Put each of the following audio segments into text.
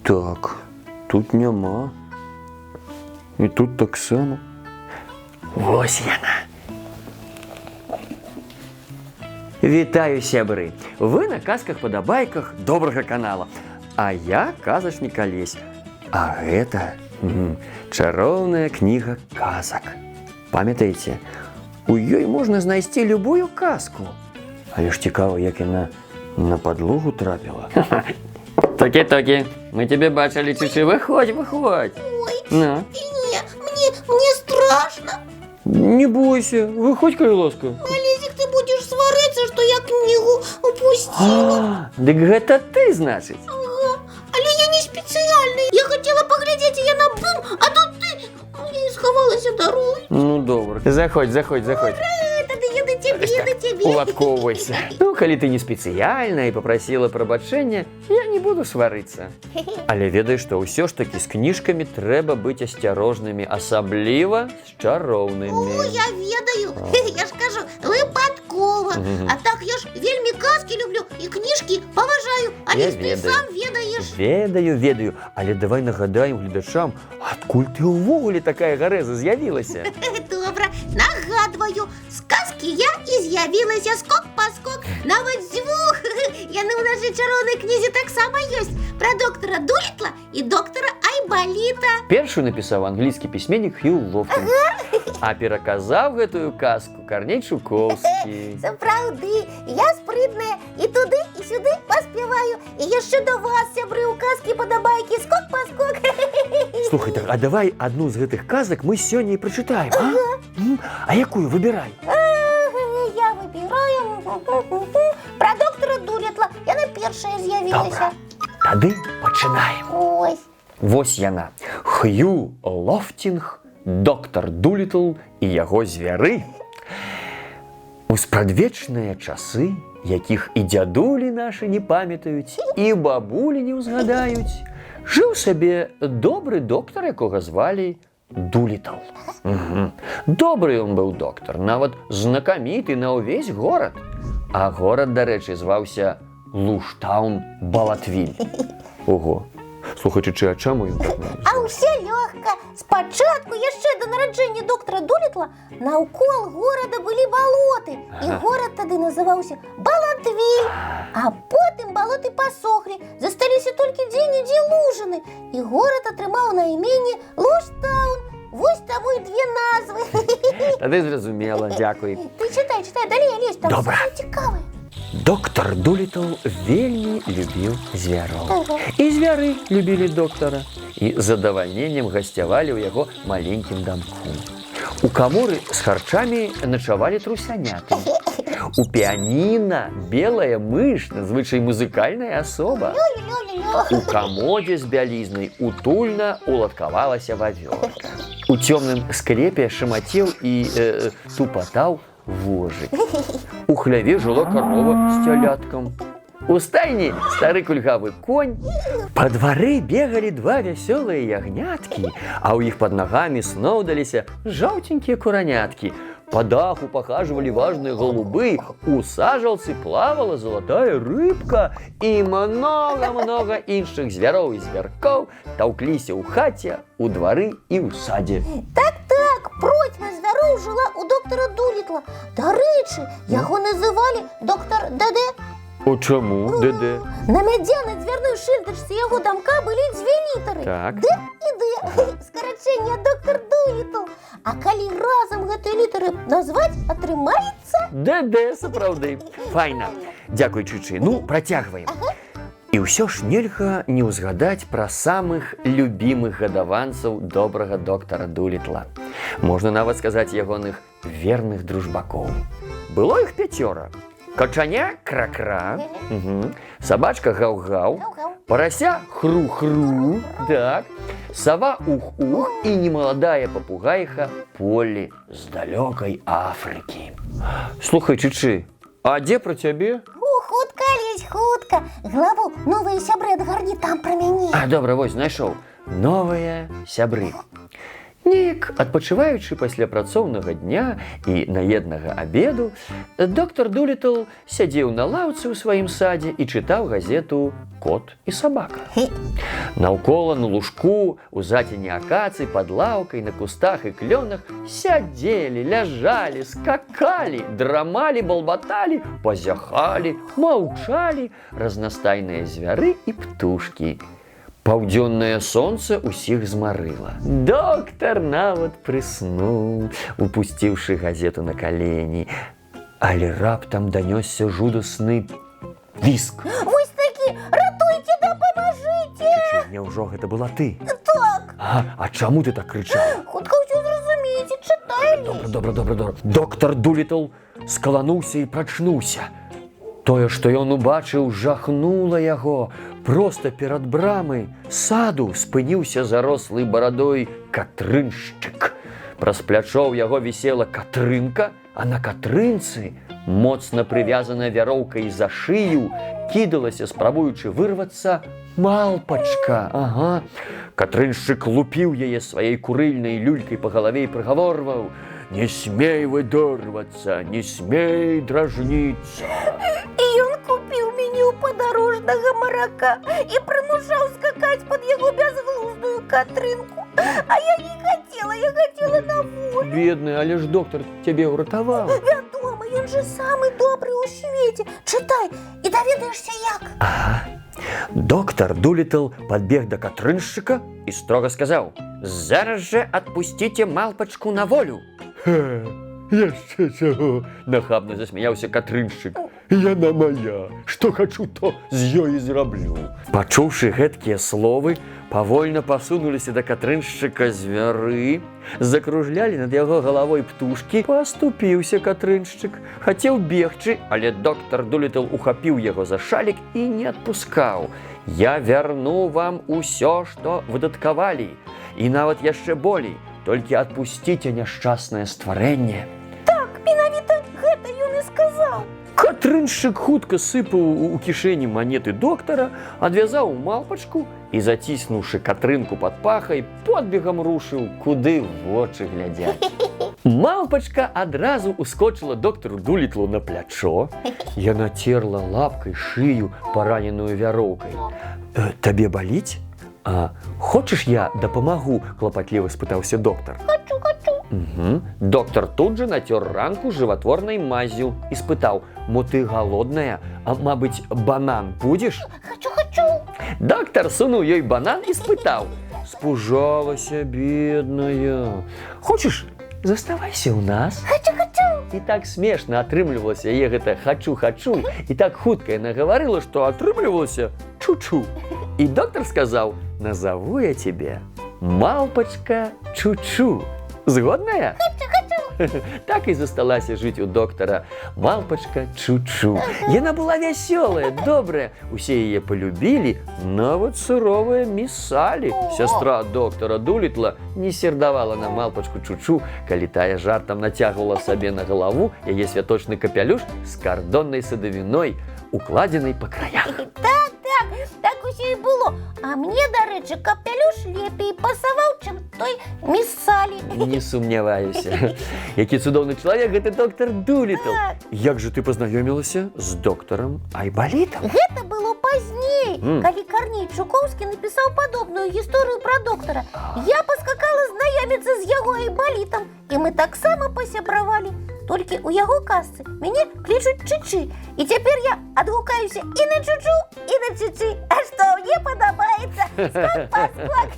Так, тут няма. І тут так само. Ось яна. Вітаю, сябры! Вы на казках-падабайках добрага канала. А я казачнік Алесь. А гэта чароўная кніга казак. Памятаеце, у ёй можна знайсці любую казку. Але ж цікава, як яна на падлогу трапіла. Токі-токі, мы тебе бачили, Чичи. Выходь. Ой, Ну? не, мне страшно. Не бойся, выходь, калі ласка. Олесик, ты будешь свариться, что я книгу упустила. Дык гэта ты, значыць. Ага, але я не специально. Я хотела поглядеть, и я на бум, а тут ты. Я сховалась дорогой. Ну, добра. Заходь. Это я до тебе. Уладковывайся. Ну, калі ты не спецыяльна і попросила прабачэння, я не буду сварыцца. Але ведай, што ўсё ж такі з кніжкамі трэба быць асцярожнымі, асабліва з чароўнымі. О, я ведаю. Я ж кажу, выпадкова. А так я ж вельмі казки люблю і книжки поважаю. Алесь, ты сам ведаешь. Ведаю. Але давай нагадаем гледачам, адкуль ты ўвогуле такая гарэза з'явілася? Добра, нагадваю, сказки я і з'явілася скок-паскок. Нават дзвюх. Яны ў нашай чароўнай кнізе таксама ёсць. Пра доктора Дулітла і доктора Айбаліта. Першую напісаў англійскі пісьменнік Хью Лофтинг. А пераказаў гэтую казку Карней Чуковскі. Сапраўды, я спрытная і туды, і сюды паспяваю. І яшчэ до вас, сябры, у казкі-падабайкі скок-паскок. Слухай, так, а давай одну з гэтых казак мы сёння і прачытаем, а? А якую выбірай? Я выбіраю пра доктора Дулітла. Яна першая з'явілася. Тады пачынаем. Ой. Вось яна. Хью Лофтинг, доктор Дулітл і яго звяры. У спрадвечныя часы, якіх і дзядулі нашы не памятаюць, і бабулі не ўзгадаюць, жыў сабе добры доктар, якога звалі Дулітл. Добры ён быў доктар, нават знакаміты на ўвесь горад. А горад, дарэчы, зваўся Луштаун-Балатвіль. Ого. Слухай, Чичи, а чаму ён так назваў? А ўсё лёгка. Спачатку, яшчэ да нараджэння доктара Дулітла, наўкол горада былі балоты. І горад тады называўся Балатвіль. А потым балоты пасохлі. Засталіся толькі дзе-нідзе лужыны. І горад атрымаў найменне Луштаун. Вось таму і две назвы. Тады зразумела, дзякуй. Ты читай, далей, Алесь, там Добра. самае цікавае. Доктор Дулітл вельмі любіў звяроў. І звяры любілі доктара. І з задавальненнем гасцявалі ў яго маленькім дамку. У каморы з харчамі начавалі трусяняты. У піаніна белая мыш, надзвычай музыкальная асоба. У камодзе з бялізнай утульна уладкавалася вавёрка. У цёмным склепе шамацеў і тупатаў вожык. У хляве жыла карова з цяляткам. У стайні стары кульгавы конь. Па двары бегалі два вясёлыя ягняткі, а ў іх пад нагамі сноўдаліся жаўценькія кураняткі. Па даху пахажвалі важныя голубы, у сажалцы плавала залатая рыбка, і многа іншых звяроў і звяркоў таўкліся ў хаце, у двары і ў садзе. Так, процьма звяроў жыла у доктара Дулітла. Дарэчы, яго называлі доктар Дэдэ. О, чаму, Дэдэ? На мядзянай дзвярной шыльдачцы яго дамка былі дзве літары. Так. Д і Д. Скарачэнне доктар Дулітл. А калі разам гэтыя літары назваць, атрымаецца? Дэдэ, сапраўды. Файна. Дзякуй, Чичи. Ну, працягваем. І ўсё ж нельга не ўзгадаць пра самых любімых гадаванцаў добрага доктара Дулітла. Можна нават сказаць ягоных верных дружбакоў. Было іх 5. Качаня кра-кра, сабачка гаў-гаў, парася хру-хру, так, сава ух-ух і немаладая папугайха Полі з далёкай Афрыкі. Слухай, Чичи, а дзе пра цябе? Хутка, Алесь, хутка. Главу новыя сябры адгарні там пра мяне. А, добра, вось, знайшоў. Новыя сябры. Неяк, адпачываючы пасля працоўнага дня і наеднага абеду, доктар Дулітл сядзеў на лаўцы ў сваім садзе і чытаў газету «Кот і сабака». Наўкола на лужку, у зацені акацый, пад лаўкай, на кустах і клёнах сядзелі, ляжалі, скакалі, драмалі, балбаталі, пазяхалі, маўчалі разнастайныя звяры і птушкі. Паўдзённае сонца ўсіх змарыла. Доктар нават прыснуў, упусціўшы газету на калені. Але раптам данёсся жудасны віск. Вось такі, ратуйце, дапамажыце! Няўжо гэта была ты? Так, А чаму ты так крычала? хутка ўсё зразумееце, чытай ліст. Добра. Доктар Дулітл скалануўся і прачнуўся. Тое, што ён убачыў, жахнула яго. Проста перад брамай саду спыніўся зарослый барадой катрыншчык. Праз плячо ў яго вісела катрынка, а на катрынцы, моцна прывязаная вяроўкай за шыю, кідалася, спрабуючы вырвацца, малпачка. Ага. Катрыншчык лупіў яе сваёй курыльнай люлькай па галаве і прыгаворваў: «Не смей выдорвацца, не смей дражніцца». І ён купіў меню падарожнага марака і прымушаў скакаць пад яго бязглуздую катрынку. А я не хацела, я хацела на волю. Бедны, але ж доктар цябе ўратаваў. Вядома, ён же самы добры ў свеце. Чытай і даведаешся як. Доктар Дулітл падбег да катрыншчыка і строга сказаў: «Зараз жа адпусціце малпачку на волю». Яшчэ чаго? Нахабна засмяяўся катрыншчык. Яна моя. Што хачу, то з ёй і зраблю. Пачуўшы гэткія словы, павольна пасунуліся да катрыншчыка звяры, закружлялі над яго галавой птушкі. Паступіўся катрыншчык, хацеў бегчы, але доктар Дулітл ухапіў яго за шалік і не адпускаў. «Я вярну вам усё, што выдаткавалі, і нават яшчэ болей. Толькі адпусціце няшчаснае стварэнне». Так, менавіта гэта ён і сказаў. Катрыншчык хутка сыпаў у кішэні манеты доктара, адвязаў малпачку і, заціснуўшы катрынку пад пахай, подбегам рушыў, куды вочы глядзяць. Малпачка адразу ускочыла доктару Дулітлу на плячо. Яна терла лапкай шыю, параненую вяроўкай. «Табе баліць? Хочаш, я дапамагу?» – клапатліва спытаўся доктар. Хачу. Доктар тут же нацёр ранку жыватворнай маззю і спытаў: «Мо ты галодная? А, мабыць, банан будзеш?» Хачу. Доктар сунуў ёй банан і спытаў: «Спужалася, бедная. Хочаш, заставайся ў нас?» Хачу. І так смешна атрымлівалася яе гэта «хачу», і так хутка яна гаварыла, што атрымлівалася «чу-чу». І доктар сказаў: «Назову я тебе малпачка Чу-чу. Згодная?» Так і засталася жыць у доктара малпачка Чу-чу. Яна была вясёлая, добрая, усе яе полюбілі, нават суровая міс Салі, сястра доктара Дулітла, не сердавала на малпачку Чу-чу, калі тая жартам нацягвала сабе на галаву яе святочны капялюш з кардоннай садавіной, укладзенай па краях. Так усё і было. А мне, дарэчы, капялюш лепей пасаваў, чым той міс Салі. Не сумняваюся. Які цудоўны чалавек гэты доктар Дулітл. Як жа ты пазнаёмілася з доктарам Айбалітам? Гэта было пазней, калі Карней Чукоўскі напісаў падобную гісторыю пра доктара. Я паскакала знаёміцца з яго Айбалітам, і мы таксама пасябравалі. Толькі ў яго казцы мяне клічуць Чычы. І цяпер я адгукаюся і на Чучу, і на Чычы. А што мне падабаецца? Скак-паскок.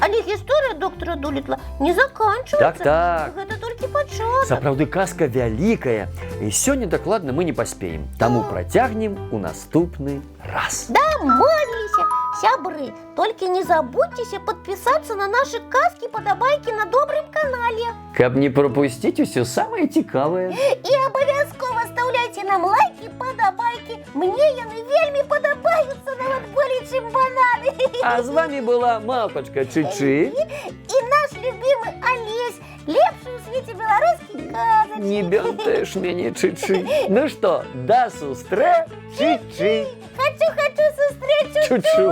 Але гісторыя доктара Дулітла не заканчваецца. Так. Гэта толькі пачатак. Сапраўды казка вялікая. І сёння дакладна мы не паспеем. Таму працягнем у наступны раз. Дамовіліся, сябры. Толькі не забудзьцеся падпісацца на нашы казкі падабайкі на добрым канале. Каб не прапусціць усё самае цікавае. І абавязкова стаўляйце нам лайкі, падабайкі. Мне яны вельмі падабаюцца, нават болей, чым бананы. А з вамі была малпачка Чычы. І наш любімы Алесь, лепшы ў свеце беларускі казачнік. Не бянтэш мяне, Чычы. Ну што, да сустрэчы. Хачу сустрэчу. Чу-чу.